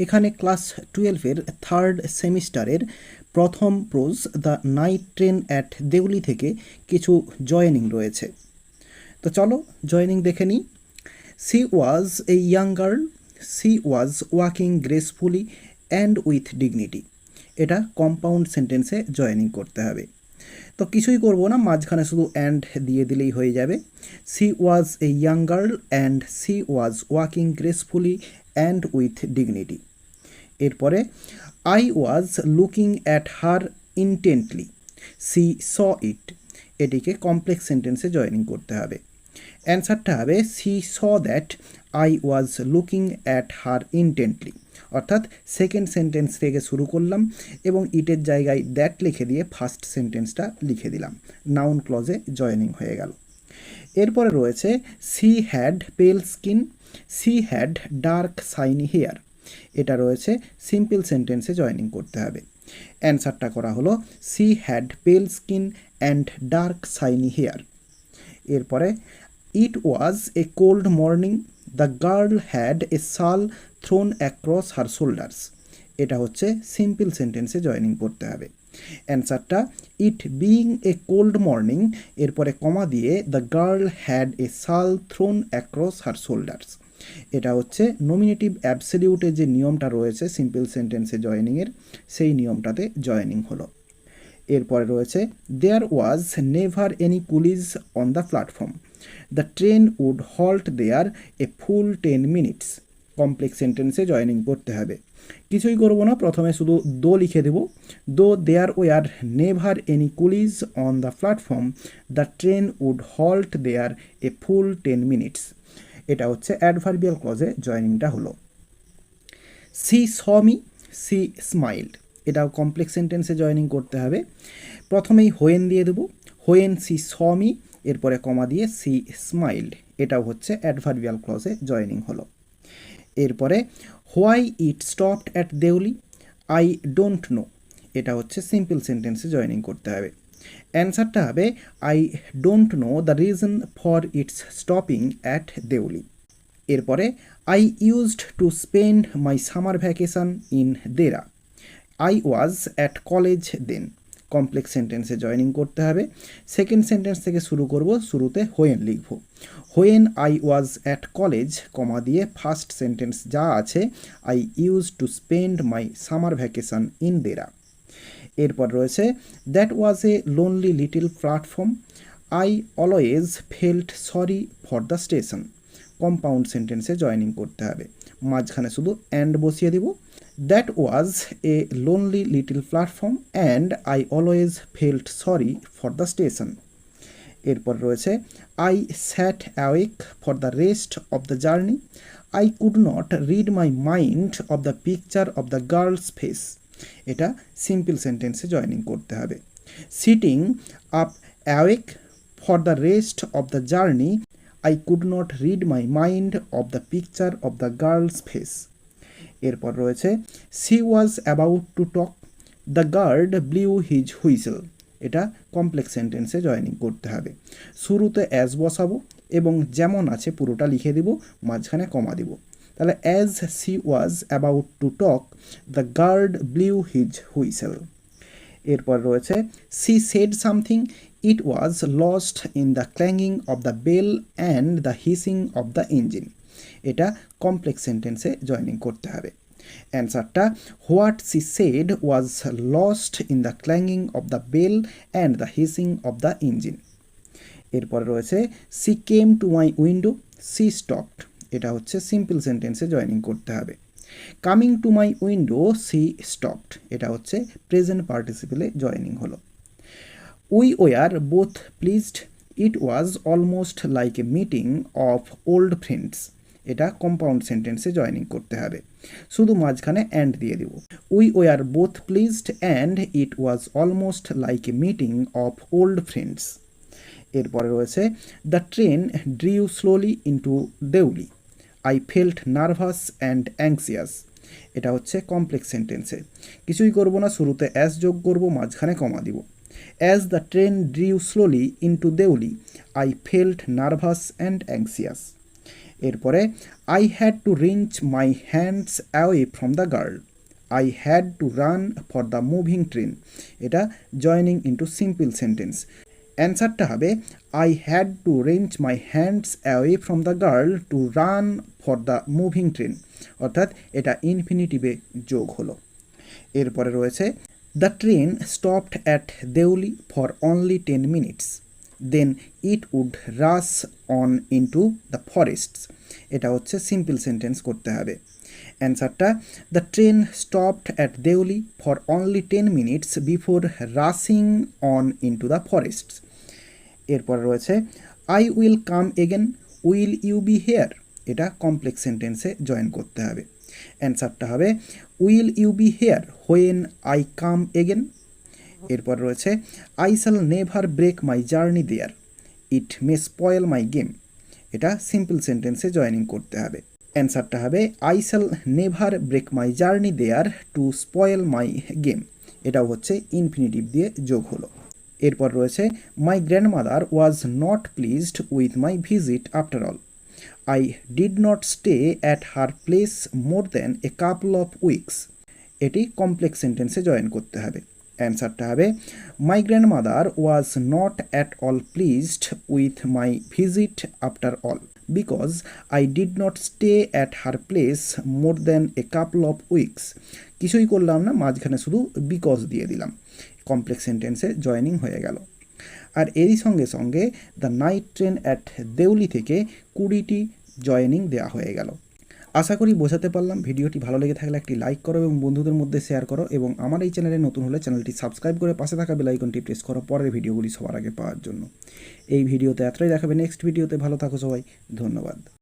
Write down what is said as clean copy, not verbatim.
এখানে class 12-এর third সেমিস্টারের প্রথম prose the night train at Deoli থেকে কিছু জয়েনিং রয়েছে। তো চলো জয়েনিং দেখে নিই। She was a young girl, she was walking gracefully and with dignity. এটা কম্পাউন্ড সেন্টেন্সে জয়েনিং করতে হবে। তো কিছুই করব না, মাঝখানে শুধু অ্যান্ড দিয়ে দিলেই হয়ে যাবে। She was a young girl and she was walking gracefully and with dignity. এরপরে I was looking at her intently, she saw it. এটিকে কমপ্লেক্স সেন্টেন্সে জয়েনিং করতে হবে। অ্যান্সারটা হবে she saw that I was looking at her intently. অর্থাৎ second sentence থেকে শুরু করলাম এবং ইটের জায়গায় দ্যাট লিখে দিয়ে ফার্স্ট সেন্টেন্সটা লিখে দিলাম। নাউন ক্লজে জয়েনিং হয়ে গেল। এরপরে রয়েছে she had pale skin, she had dark shiny hair. এটা রয়েছে সিম্পল সেন্টেন্সে জয়েনিং করতে হবে। অ্যান্সারটা করা হলো she had pale skin and dark shiny hair. এরপরে it was a cold morning, the girl had a shawl thrown across her shoulders. এটা হচ্ছে সিম্পল সেন্টেন্সে জয়েনিং করতে হবে। অ্যান্সারটা ইট বিইং এ কোল্ড মর্নিং, এরপরে কমা দিয়ে the girl had a shawl thrown across her shoulders. এটা হচ্ছে নমিনেটিভ অ্যাবসলিউটে যে নিয়মটা রয়েছে সিম্পল সেন্টেন্সে জয়েনিংয়ের, সেই নিয়মটাতে জয়েনিং হলো। এরপরে রয়েছে there was never any coolies on the platform, the train would halt there a full 10 minutes। Complex সেন্টেন্সে জয়েনিং করতে হবে। কিছুই করবো না, প্রথমে শুধু দো লিখে দেব। Though there were never any coolies on the platform, the train would halt there a full 10 minutes। এটা হচ্ছে অ্যাডভার্বিয়াল ক্লজে জয়েনিংটা হলো। She saw me, she smiled. এটাও কমপ্লেক্স সেন্টেন্সে জয়েনিং করতে হবে। প্রথমেই হোয়েন দিয়ে দেবো, হোয়েন সি স মি, এরপরে কমা দিয়ে সি স্মাইল্ড। এটাও হচ্ছে অ্যাডভার্বিয়াল ক্লজে জয়েনিং হলো। এরপরে why it stopped at Deoli, I don't know. এটা হচ্ছে সিম্পল সেন্টেন্সে জয়েনিং করতে হবে। অ্যান্সারটা হবে I don't know the reason for its stopping at Deoli. এরপরে I used to spend my summer vacation in Dehra, I was at college then. Complex সেন্টেন্সে joining করতে হবে। সেকেন্ড সেন্টেন্স থেকে শুরু করব, শুরুতে হোয়েন লিখব। When I was at college, comma দিয়ে ফার্স্ট সেন্টেন্স যা আছে I use to spend my summer vacation in Dehra. এরপর রয়েছে that was a lonely little platform, I always felt sorry for the station. Compound সেন্টেন্সে joining করতে হবে। মাঝখানে শুধু অ্যান্ড বসিয়ে দিব। That was a lonely little platform and I always felt sorry for the station. এরপর রয়েছে I sat awake for the rest of the journey, I could not read my mind of the picture of the girl's face. এটা simple সেন্টেন্সে joining করতে হবে। Sitting up awake for the rest of the journey, I could not read my mind of the picture of the girl's face. এরপর রয়েছে she was about to talk, the guard blew his whistle. এটা complex সেন্টেন্সে joining করতে হবে। শুরুতে as বসাবো এবং যেমন আছে পুরোটা লিখে দিব, মাঝখানে কমা দিব। তাহলে as she was about to talk, the guard blew his whistle. এরপর রয়েছে she said something, it was lost in the clanging of the bell and the hissing of the engine. এটা কমপ্লেক্স সেন্টেন্সে joining করতে হবে। অ্যান্সারটা what she said was lost in the clanging of the bell and the hissing of the engine. এরপর রয়েছে she came to my window, she stopped. এটা হচ্ছে simple সেন্টেন্সে জয়েনিং করতে হবে। Coming to my window, she stopped. এটা হচ্ছে present পার্টিসিপেলে জয়েনিং হলো। We were both pleased, it was almost like a meeting of old friends. এটা কম্পাউন্ড সেন্টেন্সে জয়েনিং করতে হবে। শুধু মাঝখানে অ্যান্ড দিয়ে দেব। We were both pleased and it was almost like a meeting of old friends. এরপরে রয়েছে the train drew slowly into Deoli, I felt nervous and anxious. এটা হচ্ছে কমপ্লেক্স সেন্টেন্সে। কিছুই করব না, শুরুতে অ্যাজ যোগ করব, মাঝখানে কমা দিব। As the train drew slowly into Deoli, I felt nervous and anxious. এরপরে I had to wrench my hands away from the girl, I had to run for the moving train, এটা joining into simple sentence. অ্যান্সারটা হবে I had to wrench my hands away from the girl to run for the moving train, অর্থাৎ এটা ইনফিনিটিভে যোগ হলো। এরপরে রয়েছে the train stopped at Deoli for only 10 minutes, then it would rush on into the forests, এটা হচ্ছে simple sentence করতে হবে। অ্যান্সারটা the train stopped at Deoli for only 10 minutes before rushing on into the forests. এরপর রয়েছে I will come again, will you be here, এটা complex সেন্টেন্সে join করতে হবে। অ্যান্সারটা হবে will you be here when I come again. এরপর রয়েছে I shall never break my journey there, it May spoil my game, এটা সিম্পল সেন্টেন্সে জয়েনিং করতে হবে। অ্যান্সারটা হবে I shall never break my journey there to spoil my game, এটাও হচ্ছে ইনফিনিটিভ দিয়ে যোগ হলো। এরপর রয়েছে my grandmother was not pleased with my visit after all, I did not stay at her place more than a couple of weeks, এটি complex সেন্টেন্সে join করতে হবে। অ্যান্সারটা হবে my grandmother was not at all pleased with my visit after all because I did not stay at her place more than a couple of weeks, কিছুই করলাম না, মাঝখানে শুধু বিকজ দিয়ে দিলাম, কমপ্লেক্স সেন্টেন্সে জয়েনিং হয়ে গেল। আর এরই সঙ্গে সঙ্গে the night train at Deoli থেকে 20টি জয়েনিং দেওয়া হয়ে গেল। আশা করি বোঝাতে পারলাম। ভিডিওটি ভালো লেগে থাকলে একটি লাইক করো এবং বন্ধুদের মধ্যে শেয়ার করো, এবং আমার এই চ্যানেলে নতুন হলে চ্যানেলটি সাবস্ক্রাইব করে পাশে থাকা বেল আইকনটি প্রেস করো পরের ভিডিওগুলি সবার আগে পাওয়ার জন্য। এই ভিডিওতে এতটাই, দেখাবে নেক্সট ভিডিওতে। ভালো থাকো সবাই, ধন্যবাদ।